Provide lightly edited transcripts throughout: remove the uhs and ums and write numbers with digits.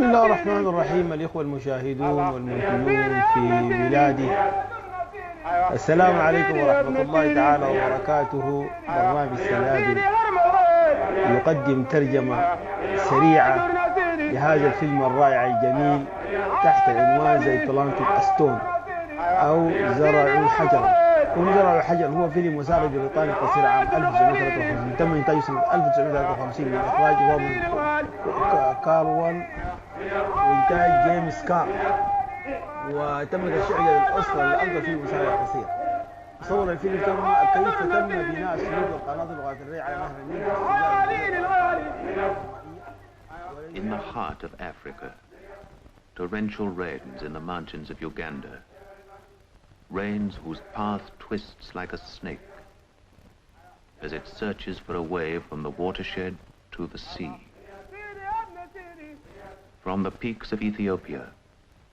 بسم الله الرحمن الرحيم. الإخوة المشاهدون والمنتجون في بلادي، السلام عليكم ورحمة الله تعالى وبركاته. برنامج سنابل يقدم ترجمة سريعة لهذا الفيلم الرائع الجميل تحت عنوان زي أتلانتيك أستون أو زرعوا حجرا. زرعوا حجر هو فيلم وثائقي بريطاني قصير عام 1953، تم إنتاجه سنة 1953 من إخراج روبن كاروان وإنتاج جيمس كار، وتم ترشيحه للأوسكار لأفضل فيلم وثائقي قصير. صور الفيلم كيف تم بناء السلوك والقناطر الغافرية على نهر النيل In the heart of Africa, torrential rains in the mountains of Uganda, rains whose path twists like a snake as it searches for a way from the watershed to the sea. From the peaks of Ethiopia,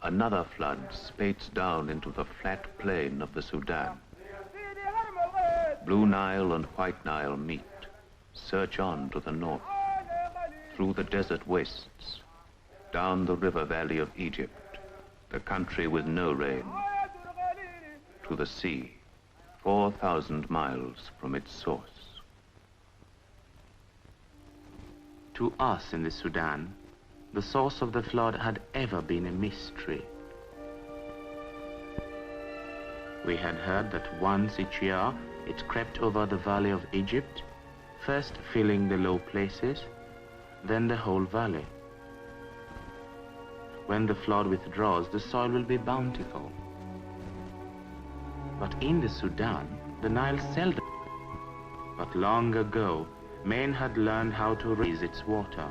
another flood spates down into the flat plain of the Sudan. Blue Nile and White Nile meet, surge on to the north, through the desert wastes, down the river valley of Egypt, the country with no rain, to the sea, 4,000 miles from its source. To us in the Sudan, the source of the flood had ever been a mystery. We had heard that once each year it crept over the valley of Egypt, first filling the low places, then the whole valley. When the flood withdraws, the soil will be bountiful. But in the Sudan, the Nile seldom. But long ago, men had learned how to raise its water.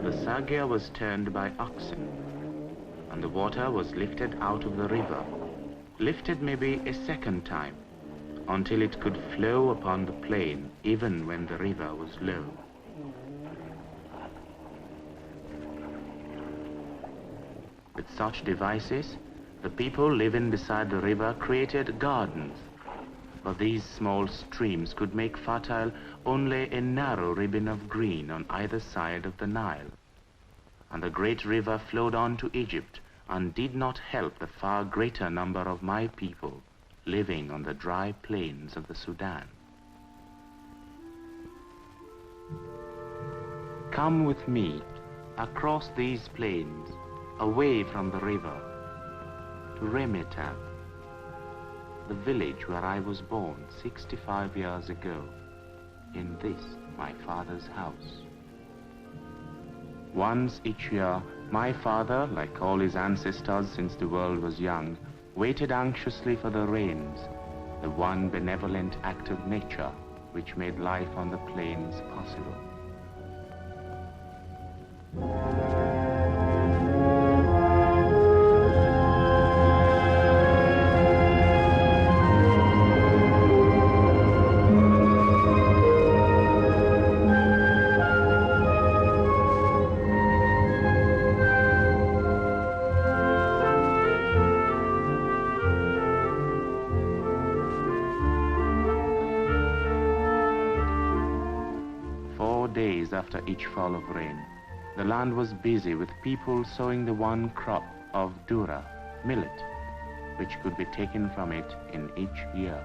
The Sagia was turned by oxen, and the water was lifted out of the river, lifted maybe a second time, until it could flow upon the plain even when the river was low. With such devices, the people living beside the river created gardens, but these small streams could make fertile only a narrow ribbon of green on either side of the Nile. And the great river flowed on to Egypt and did not help the far greater number of my people living on the dry plains of the Sudan. Come with me across these plains, away from the river, to Remeta, the village where I was born 65 years ago, in this, my father's house. Once each year, my father, like all his ancestors since the world was young, waited anxiously for the rains, the one benevolent act of nature which made life on the plains possible. After each fall of rain, the land was busy with people sowing the one crop of dura, millet, which could be taken from it in each year.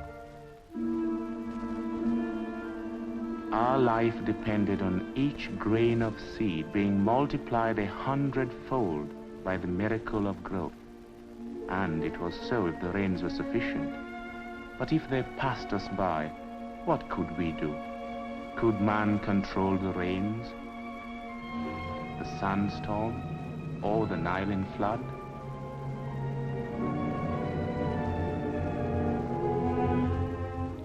Our life depended on each grain of seed being multiplied 100-fold by the miracle of growth. And it was so if the rains were sufficient. But if they passed us by, what could we do? Could man control the rains, the sandstorm, or the Nile in flood?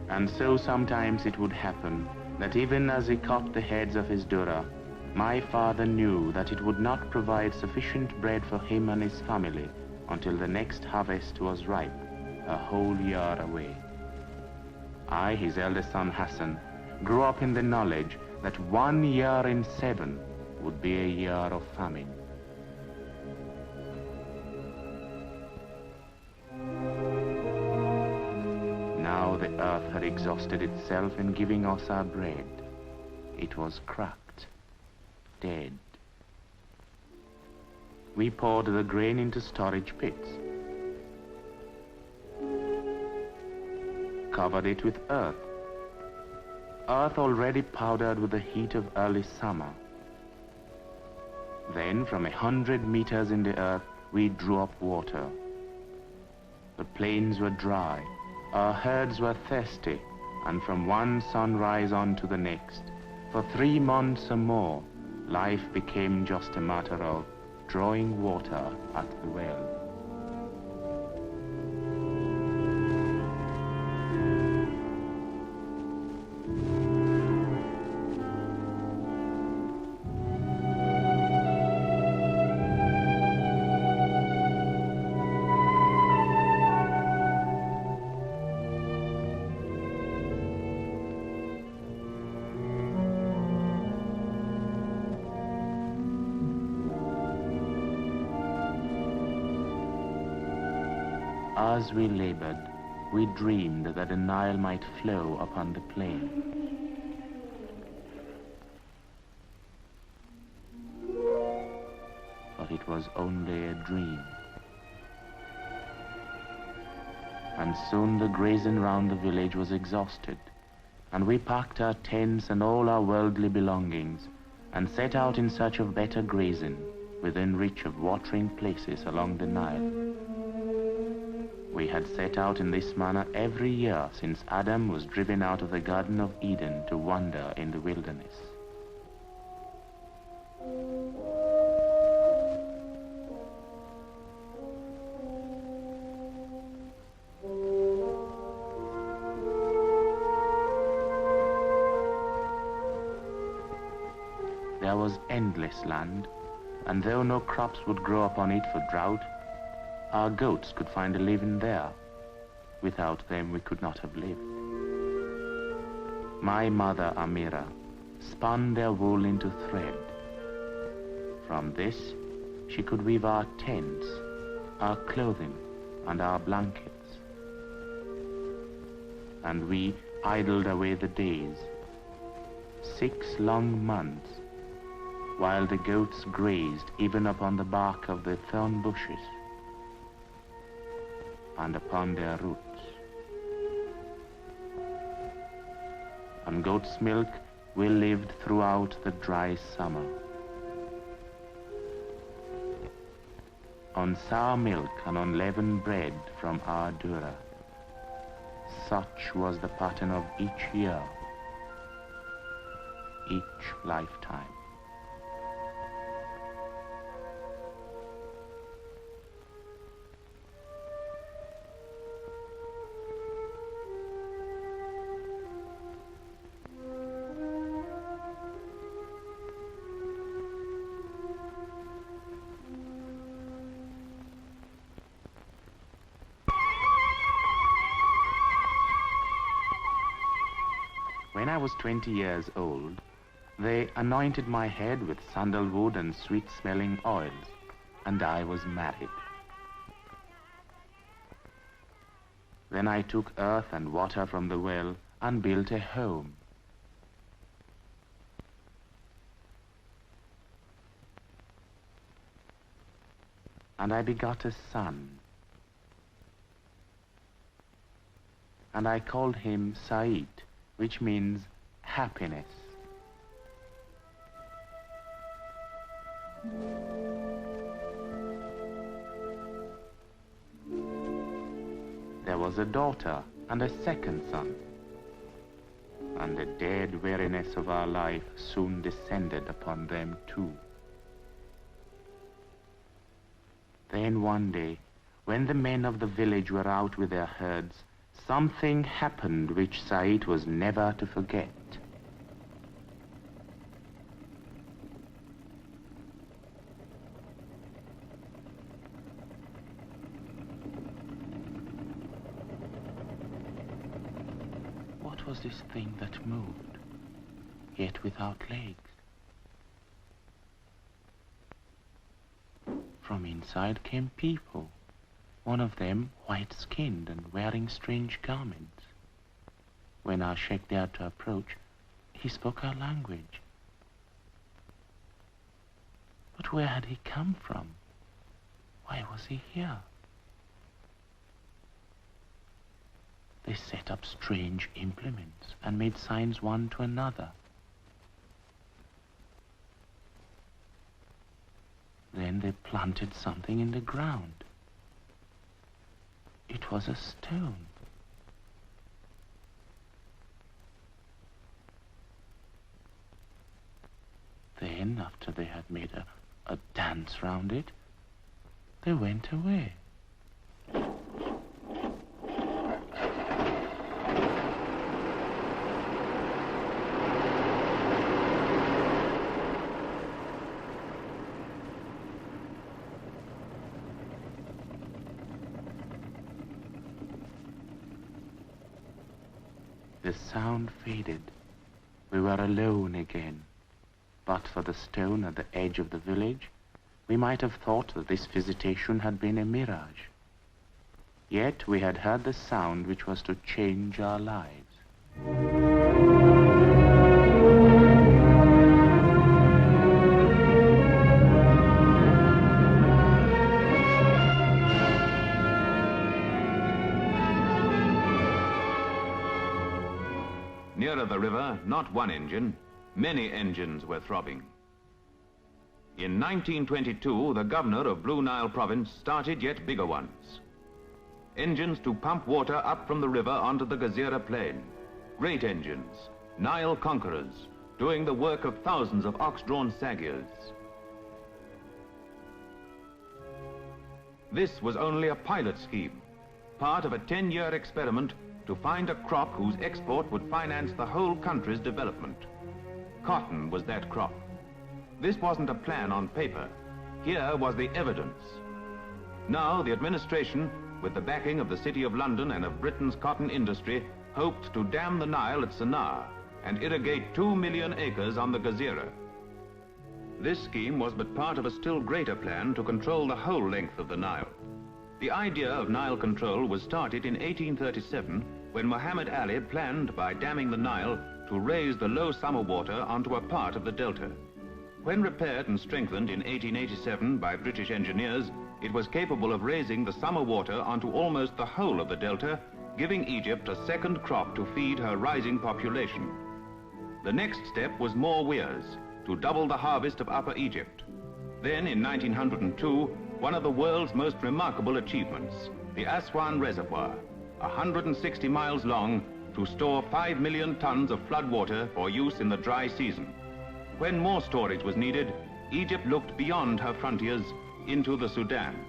And so sometimes it would happen that even as he caught the heads of his dura, My father knew that it would not provide sufficient bread for him and his family until the next harvest was ripe, a whole year away. I, his eldest son Hassan, grew up in the knowledge that 1 year in 7 would be a year of famine. Now the earth had exhausted itself in giving us our bread. It was cracked, dead. We poured the grain into storage pits, covered it with earth already powdered with the heat of early summer. Then, from 100 meters in the earth, we drew up water. The plains were dry, our herds were thirsty, and from one sunrise on to the next, for 3 months or more, life became just a matter of drawing water at the well. As we labored, we dreamed that the Nile might flow upon the plain. But it was only a dream. And soon the grazing round the village was exhausted, and we packed our tents and all our worldly belongings and set out in search of better grazing within reach of watering places along the Nile. We had set out in this manner every year since Adam was driven out of the Garden of Eden to wander in the wilderness. There was endless land, and though no crops would grow upon it for drought, our goats could find a living there. Without them, we could not have lived. My mother, Amira, spun their wool into thread. From this, she could weave our tents, our clothing, and our blankets. And we idled away the days, 6 long months, while the goats grazed even upon the bark of the thorn bushes and upon their roots. On goat's milk we lived throughout the dry summer. On sour milk and unleavened bread from our dura. Such was the pattern of each year, each lifetime. When I was 20 years old, they anointed my head with sandalwood and sweet-smelling oils, and I was married. Then I took earth and water from the well and built a home. And I begot a son. And I called him Said, which means happiness. There was a daughter and a second son, and the dead weariness of our life soon descended upon them too. Then one day, when the men of the village were out with their herds, something happened which Said was never to forget. What was this thing that moved, yet without legs? From inside came people, one of them white-skinned and wearing strange garments. When our sheikh dared to approach, he spoke our language. But where had he come from? Why was he here? They set up strange implements and made signs one to another. Then they planted something in the ground. It was a stone. Then, after they had made a dance round it, they went away. The sound faded. We were alone again. But for the stone at the edge of the village, we might have thought that this visitation had been a mirage. Yet we had heard the sound which was to change our lives. Nearer the river, not one engine, many engines were throbbing. In 1922, the governor of Blue Nile province started yet bigger ones. Engines to pump water up from the river onto the Gazira plain. Great engines, Nile conquerors, doing the work of thousands of ox-drawn sagyars. This was only a pilot scheme, part of a 10-year experiment to find a crop whose export would finance the whole country's development. Cotton was that crop. This wasn't a plan on paper. Here was the evidence. Now the administration, with the backing of the City of London and of Britain's cotton industry, hoped to dam the Nile at Sanaa and irrigate 2 million acres on the Gazira. This scheme was but part of a still greater plan to control the whole length of the Nile. The idea of Nile control was started in 1837 when Muhammad Ali planned, by damming the Nile, to raise the low summer water onto a part of the delta. When repaired and strengthened in 1887 by British engineers, it was capable of raising the summer water onto almost the whole of the delta, giving Egypt a second crop to feed her rising population. The next step was more weirs, to double the harvest of Upper Egypt. Then, in 1902, one of the world's most remarkable achievements, the Aswan Reservoir, 160 miles long, to store 5 million tons of flood water for use in the dry season. When more storage was needed, Egypt looked beyond her frontiers into the Sudan.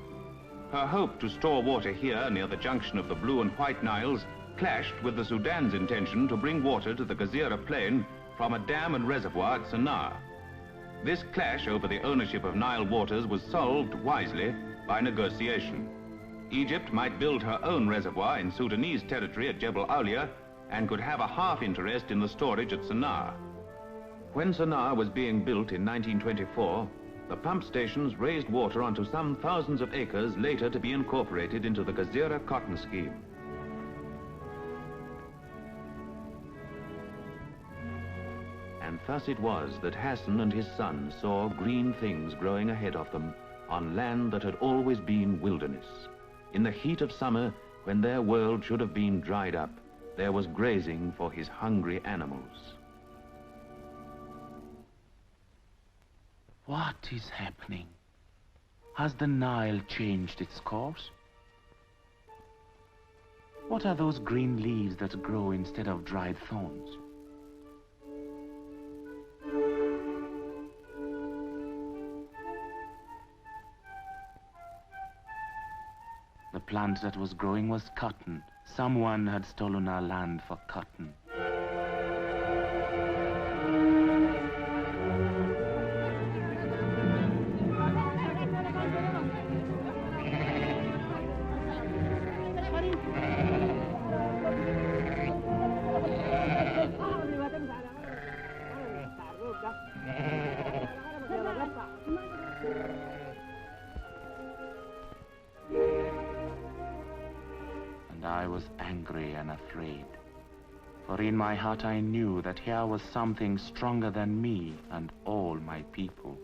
Her hope to store water here near the junction of the Blue and White Niles clashed with the Sudan's intention to bring water to the Gazira plain from a dam and reservoir at Sanaa. This clash over the ownership of Nile waters was solved wisely by negotiation. Egypt might build her own reservoir in Sudanese territory at Jebel Aulia and could have a half interest in the storage at Sanaa. When Sanaa was being built in 1924, the pump stations raised water onto some thousands of acres later to be incorporated into the Gazira cotton scheme. And thus it was that Hassan and his son saw green things growing ahead of them on land that had always been wilderness. In the heat of summer, when their world should have been dried up, there was grazing for his hungry animals. What is happening? Has the Nile changed its course? What are those green leaves that grow instead of dried thorns? The plant that was growing was cotton. Someone had stolen our land for cotton. and I was angry and afraid. For in my heart I knew that here was something stronger than me and all my people.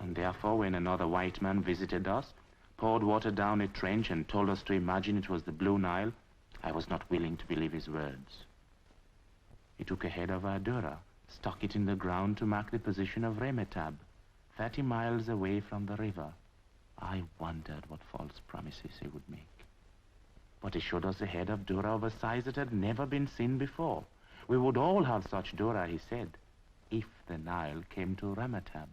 And therefore, when another white man visited us, poured water down a trench and told us to imagine it was the Blue Nile, I was not willing to believe his words. He took a head of Adura, stuck it in the ground to mark the position of Remetab, 30 miles away from the river. I wondered what false promises he would make. But he showed us a head of Dura of a size that had never been seen before. We would all have such Dura, he said, if the Nile came to Remetab.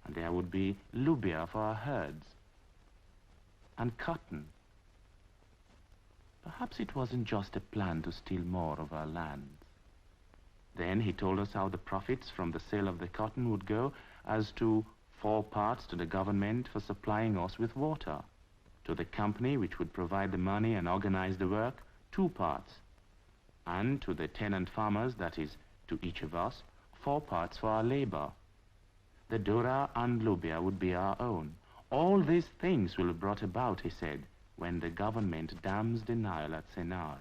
And there would be lubia for our herds, and cotton. Perhaps it wasn't just a plan to steal more of our lands. Then he told us how the profits from the sale of the cotton would go as to 4 parts to the government for supplying us with water, to the company which would provide the money and organize the work, 2 parts, and to the tenant farmers, that is, to each of us, 4 parts for our labor. The Dura and Lubia would be our own. All these things will be brought about, he said, when the government dams the Nile at Sennar.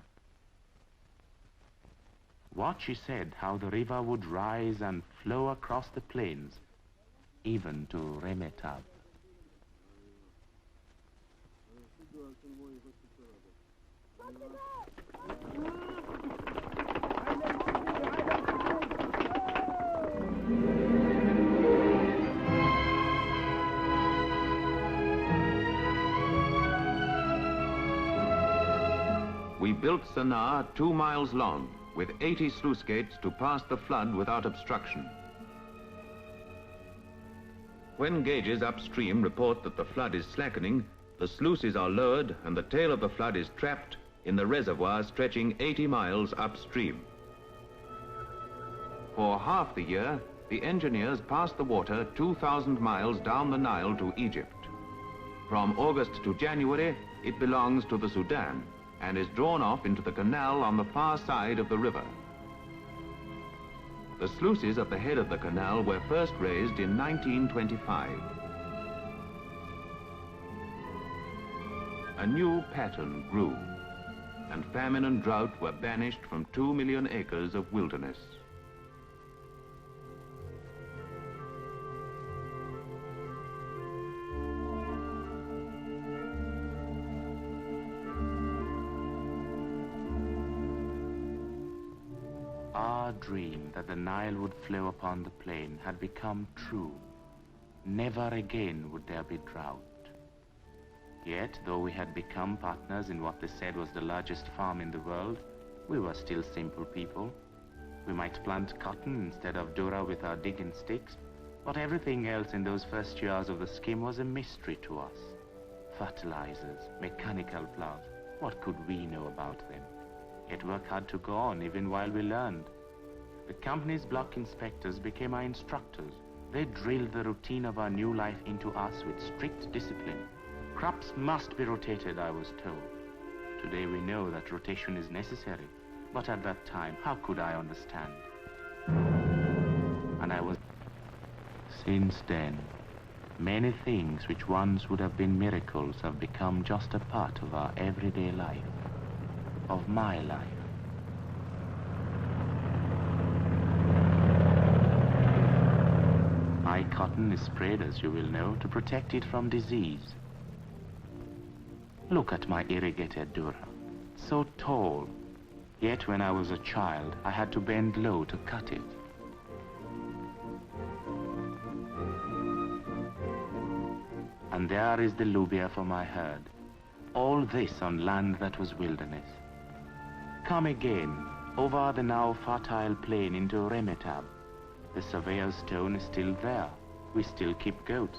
Watch, he said, how the river would rise and flow across the plains, even to Remetab. We built Sennar 2 miles long, with 80 sluice gates to pass the flood without obstruction. When gauges upstream report that the flood is slackening, the sluices are lowered and the tail of the flood is trapped in the reservoir stretching 80 miles upstream. For half the year, the engineers pass the water 2,000 miles down the Nile to Egypt. From August to January, it belongs to the Sudan and is drawn off into the canal on the far side of the river. The sluices at the head of the canal were first raised in 1925. A new pattern grew, and famine and drought were banished from 2 million acres of wilderness. Our dream that the Nile would flow upon the plain had become true. Never again would there be drought. Yet, though we had become partners in what they said was the largest farm in the world, we were still simple people. We might plant cotton instead of Dura with our digging sticks, but everything else in those first years of the scheme was a mystery to us. Fertilizers, mechanical plows, what could we know about them? Yet work had to go on even while we learned. The company's block inspectors became our instructors. They drilled the routine of our new life into us with strict discipline. Crops must be rotated, I was told. Today we know that rotation is necessary, but at that time, how could I understand? And I was... Since then, many things which once would have been miracles have become just a part of our everyday life, of my life. My cotton is sprayed, as you will know, to protect it from disease. Look at my irrigated Dura, so tall, yet when I was a child, I had to bend low to cut it. And there is the lubia for my herd, all this on land that was wilderness. Come again, over the now fertile plain into Remetab. The surveyor's stone is still there. We still keep goats,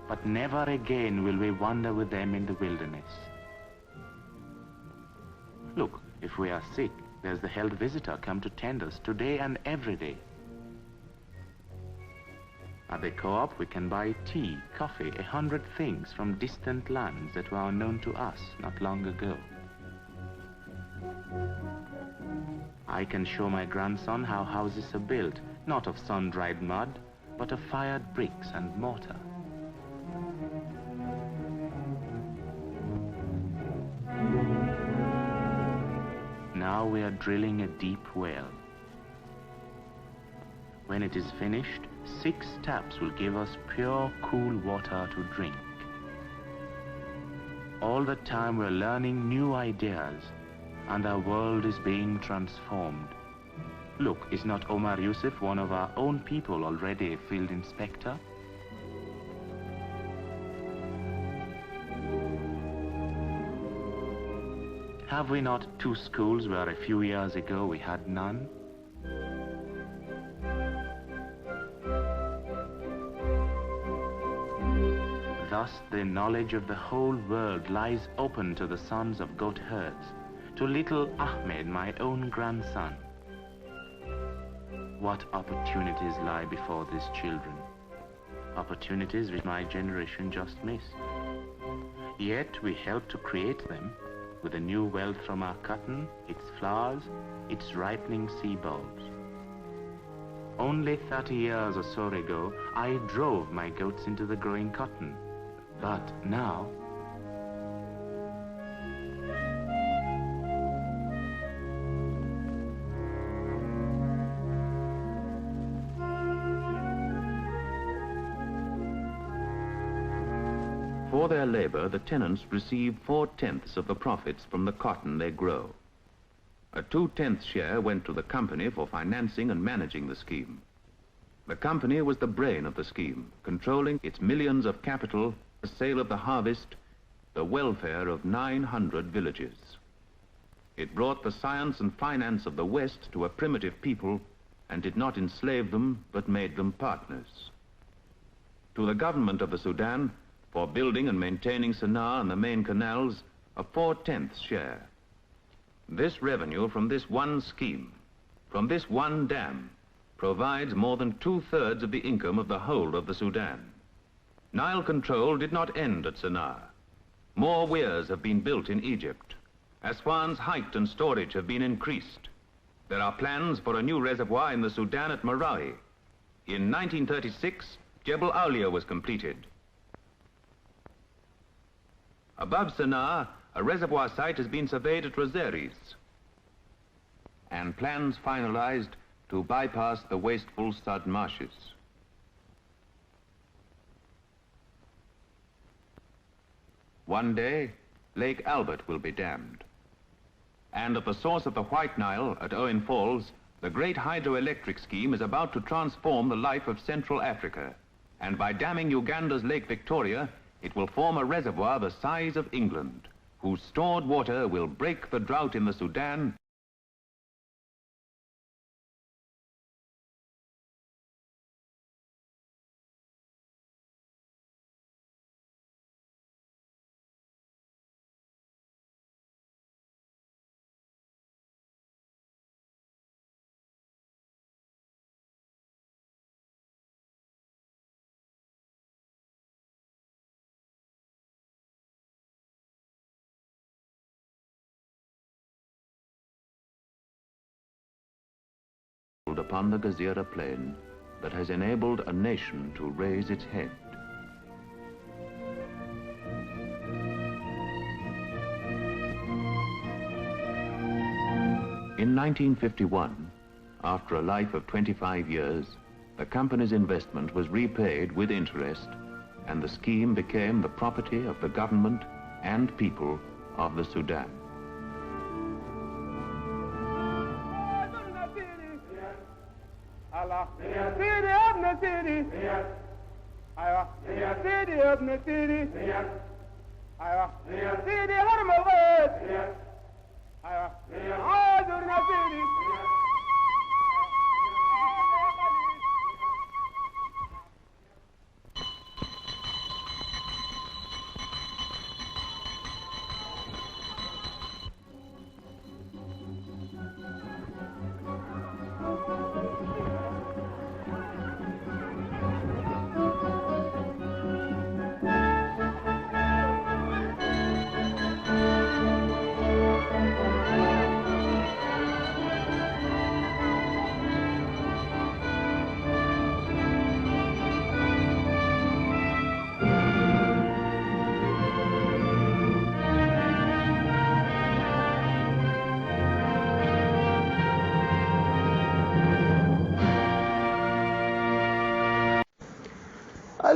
but never again will we wander with them in the wilderness. Look, if we are sick, there's the health visitor come to tend us today and every day. At the co-op, we can buy tea, coffee, 100 things from distant lands that were unknown to us not long ago. I can show my grandson how houses are built, not of sun-dried mud, but of fired bricks and mortar. now we are drilling a deep well. When it is finished, 6 taps will give us pure, cool water to drink. All the time we're learning new ideas, and our world is being transformed. Look, is not Omar Yusuf one of our own people already a field inspector? Have we not 2 schools where a few years ago we had none? Thus the knowledge of the whole world lies open to the sons of goat herds, to little Ahmed, my own grandson. What opportunities lie before these children? Opportunities which my generation just missed. Yet we help to create them with the new wealth from our cotton, its flowers, its ripening sea bulbs. Only 30 years or so ago, I drove my goats into the growing cotton. But now, For their labor, the tenants receive 4/10 of the profits from the cotton they grow. A 2/10 share went to the company for financing and managing the scheme. The company was the brain of the scheme, controlling its millions of capital, the sale of the harvest, the welfare of 900 villages. It brought the science and finance of the West to a primitive people and did not enslave them, but made them partners. To the government of the Sudan, for building and maintaining Sana'a and the main canals, a 4/10 share. This revenue from this one scheme, from this one dam, provides more than 2/3 of the income of the whole of the Sudan. Nile control did not end at Sana'a. More weirs have been built in Egypt. Aswan's height and storage have been increased. There are plans for a new reservoir in the Sudan at Marawi. In 1936, Jebel Aulia was completed. Above Sana'a, a reservoir site has been surveyed at Roseris, and plans finalized to bypass the wasteful Sud marshes. One day, Lake Albert will be dammed. And at the source of the White Nile at Owen Falls, the great hydroelectric scheme is about to transform the life of Central Africa. And by damming Uganda's Lake Victoria, it will form a reservoir the size of England, whose stored water will break the drought in the Sudan upon the Gazira plain that has enabled a nation to raise its head. In 1951, after a life of 25 years, the company's investment was repaid with interest, and the scheme became the property of the government and people of the Sudan.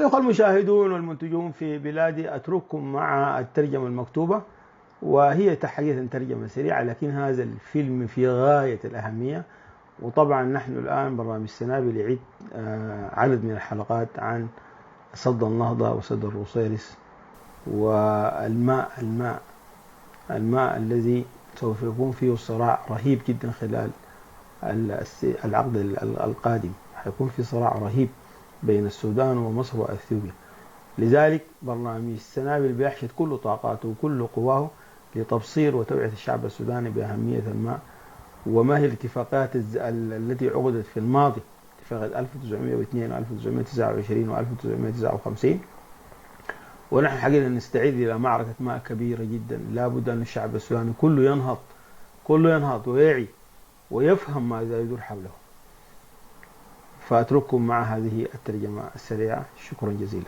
الأخوة المشاهدون والمنتجون في بلادي، أترككم مع الترجمة المكتوبة، وهي تحديدا ترجمة سريعة، لكن هذا الفيلم في غاية الأهمية. وطبعا نحن الآن برنامج سنابل يعيد عدد من الحلقات عن صد النهضة وصد الروسيرس والماء الماء الذي سوف يكون فيه صراع رهيب جدا خلال العقد القادم. حيكون في صراع رهيب بين السودان ومصر وأثيوبيا. لذلك برنامج سنابل بيحشد كل طاقاته وكل قواه لتبصير وتوعية الشعب السوداني بأهمية الماء، وما هي الاتفاقات التي عقدت في الماضي، اتفاقات 1902 1929 و 1959. ونحن حقيقة نستعد إلى معركة ماء كبيرة جدا. لا بد أن الشعب السوداني كله ينهض ويعي ويفهم ماذا يدور حوله. فأترككم مع هذه الترجمة السريعة. شكرا جزيلا.